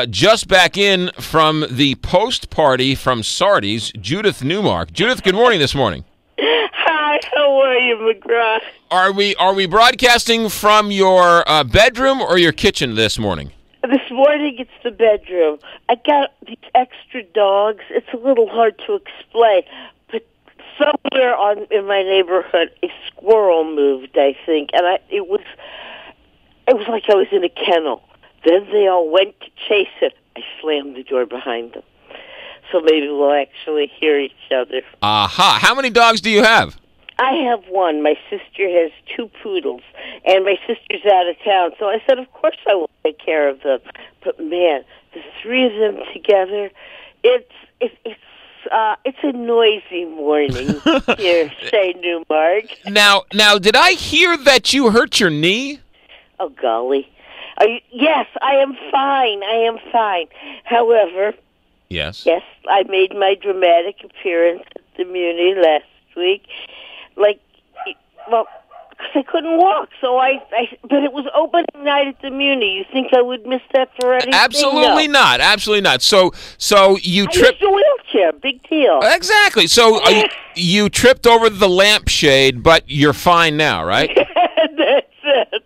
Just back in from the post party from Sardi's, Judith Newmark. Judith, good morning this morning. Hi, how are you, McGraw? Are we broadcasting from your bedroom or your kitchen this morning? This morning it's the bedroom. I got these extra dogs. It's a little hard to explain, but somewhere in my neighborhood, a squirrel moved, I think, and it was like I was in a kennel. Then they all went to chase it. I slammed the door behind them. So maybe we'll actually hear each other. Aha. How many dogs do you have? I have one. My sister has 2 poodles, and my sister's out of town. So I said, of course I will take care of them. But, man, the 3 of them together, it's a noisy morning here, say Newmark. Now, did I hear that you hurt your knee? Oh, golly. Yes, I am fine. However, yes, I made my dramatic appearance at the Muny last week. Because I couldn't walk, but it was opening night at the Muny. You think I would miss that for anything? Absolutely No. not. Absolutely not. So you tripped. I used a wheelchair. Big deal. Exactly. So you tripped over the lampshade, but you're fine now, right? That's it.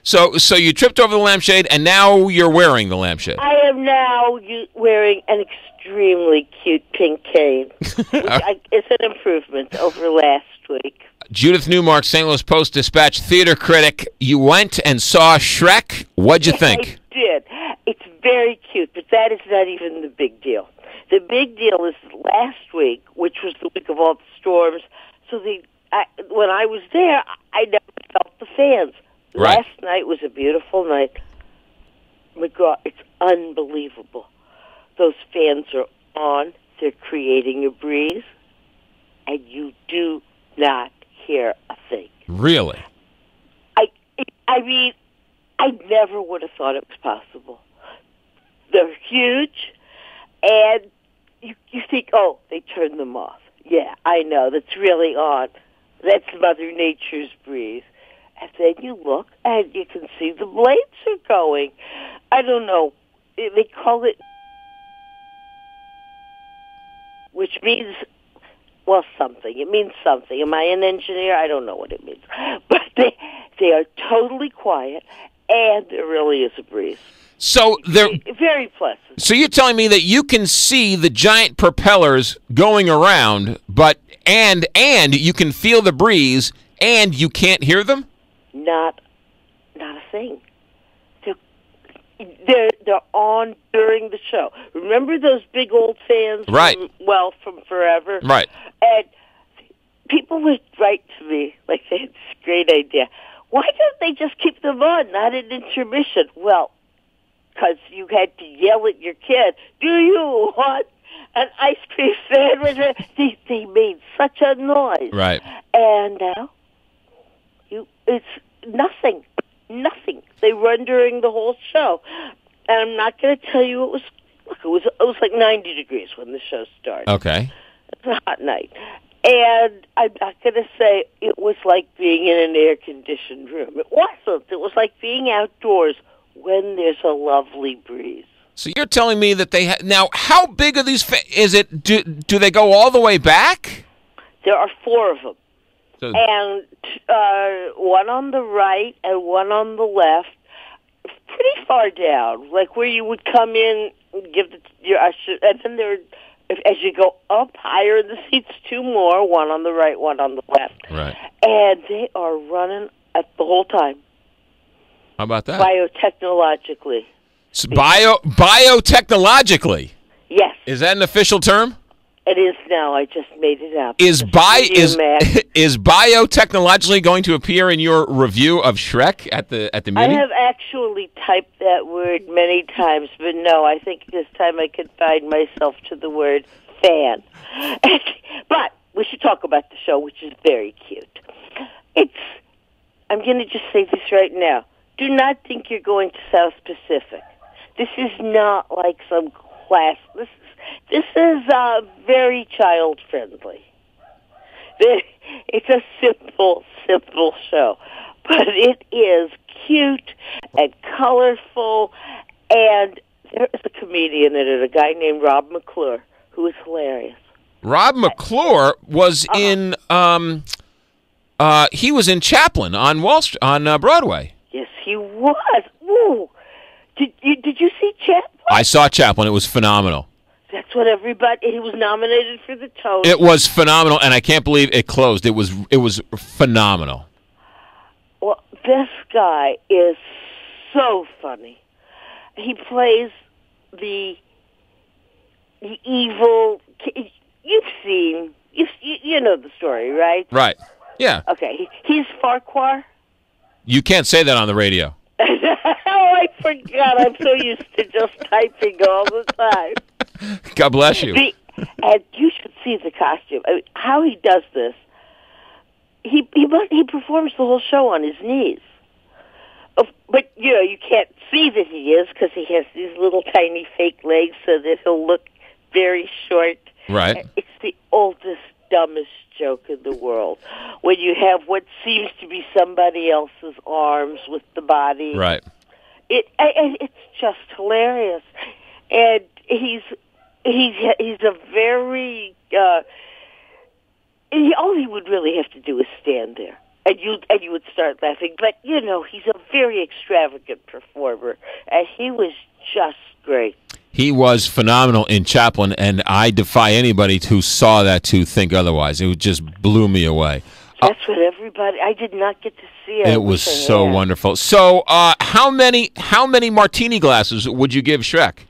So you tripped over the lampshade, and now you're wearing the lampshade. I am now wearing an extremely cute pink cane. It's an improvement over last week. Judith Newmark, St. Louis Post-Dispatch theater critic. You went and saw Shrek. What'd you think? I did. It's very cute, but that is not even the big deal. The big deal is last week, which was the week of all the storms. So when I was there, I never felt the fans. Right. Last night was a beautiful night. McGraw, it's unbelievable. Those fans are on. They're creating a breeze, and you do not hear a thing. Really? I mean, I never would have thought it was possible. They're huge, and you think, oh, they turned them off. Yeah, I know. That's really on. That's Mother Nature's breeze. And then you look, and you can see the blades are going. I don't know. They call it, which means, well, something. It means something. Am I an engineer? I don't know what it means. But they are totally quiet, and there really is a breeze. So they're very pleasant. So you're telling me that you can see the giant propellers going around, but and you can feel the breeze, and you can't hear them? Not a thing. They're on during the show. Remember those big old fans? Right. From forever? Right. And people would write to me like they had this great idea. Why don't they just keep them on, not an intermission? Well, because you had to yell at your kid, do you want an ice cream sandwich? They made such a noise. Right. And now, it's nothing. They run during the whole show. And I'm not going to tell you it was like 90 degrees when the show started. Okay. It's a hot night. And I'm not going to say it was like being in an air-conditioned room. It wasn't. It was like being outdoors when there's a lovely breeze. So you're telling me that they now, how big are these? Is it? Do they go all the way back? There are 4 of them. So, And one on the right and one on the left, pretty far down, like where you would come in, give your usher, and then as you go up higher in the seats, 2 more, one on the right, one on the left. Right. And they are running at the whole time. How about that? Biotechnologically. So biotechnologically? Yes. Is that an official term? It is now. I just made it up. Is biotechnologically going to appear in your review of Shrek at the meeting? I have actually typed that word many times, but no, I think this time I confined myself to the word fan. But we should talk about the show, which is very cute. I'm going to just say this right now. Do not think you're going to South Pacific. This is not like some class. This is very child-friendly. It's a simple show. But it is cute and colorful And there is a comedian in it, a guy named Rob McClure, who is hilarious. Rob McClure was in he was in Chaplin on Broadway. Yes, he was. Ooh. Did you see Chaplin? I saw Chaplin. It was phenomenal. That's what everybody. He was nominated for the Tony. It was phenomenal, and I can't believe it closed. It was phenomenal. Well, this guy is so funny. He plays the evil. You know the story, right? Right. Yeah. Okay. He's Farquhar. You can't say that on the radio. Oh, I forgot. I'm so used to just typing all the time. God bless you. And you should see the costume. I mean, how he does this. He performs the whole show on his knees. But, you can't see that he is because he has these little tiny fake legs so that he'll look very short. Right. It's the oldest, dumbest joke in the world. When you have what seems to be somebody else's arms with the body. Right. It's just hilarious. And he's a very... all he would really have to do is stand there. And you would start laughing. But, he's a very extravagant performer. And he was just great. He was phenomenal in Chaplin, and I defy anybody who saw that to think otherwise. It just blew me away. That's what everybody... I did not get to see it. It was so wonderful. So, how many martini glasses would you give Shrek?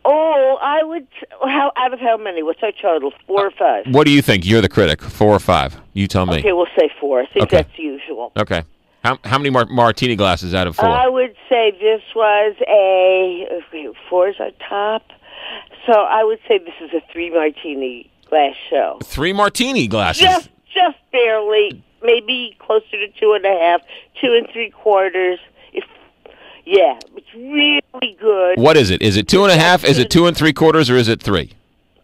Oh, I would... out of how many? What's our total? 4 or 5? What do you think? You're the critic. 4 or 5? You tell me. Okay, we'll say 4. I think that's usual. Okay. How many martini glasses out of 4? I would say this was 4 is our top. So I would say this is a 3 martini glass show. 3 martini glasses? Just barely. Maybe closer to 2.5, 2 3/4. Yeah, it's really good. What is it? Is it 2.5? Is it 2 3/4? Or is it 3?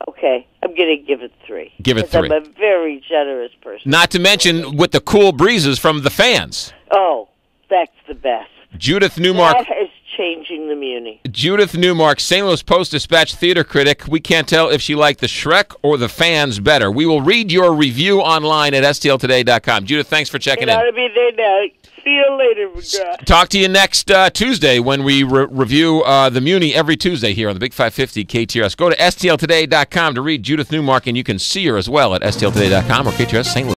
Okay, I'm going to give it 3. Give it 3. I'm a very generous person. Not to mention with the cool breezes from the fans. Oh, that's the best. Judith Newmark. That is changing the Muny. Judith Newmark, St. Louis Post-Dispatch theater critic. We can't tell if she liked the Shrek or the fans better. We will read your review online at stltoday.com. Judith, thanks for checking in. I'll be there now. See you later, McGraw. Talk to you next Tuesday when we review the Muny every Tuesday here on the Big 550 KTRS. Go to stltoday.com to read Judith Newmark, and you can see her as well at stltoday.com or KTRS St. Louis.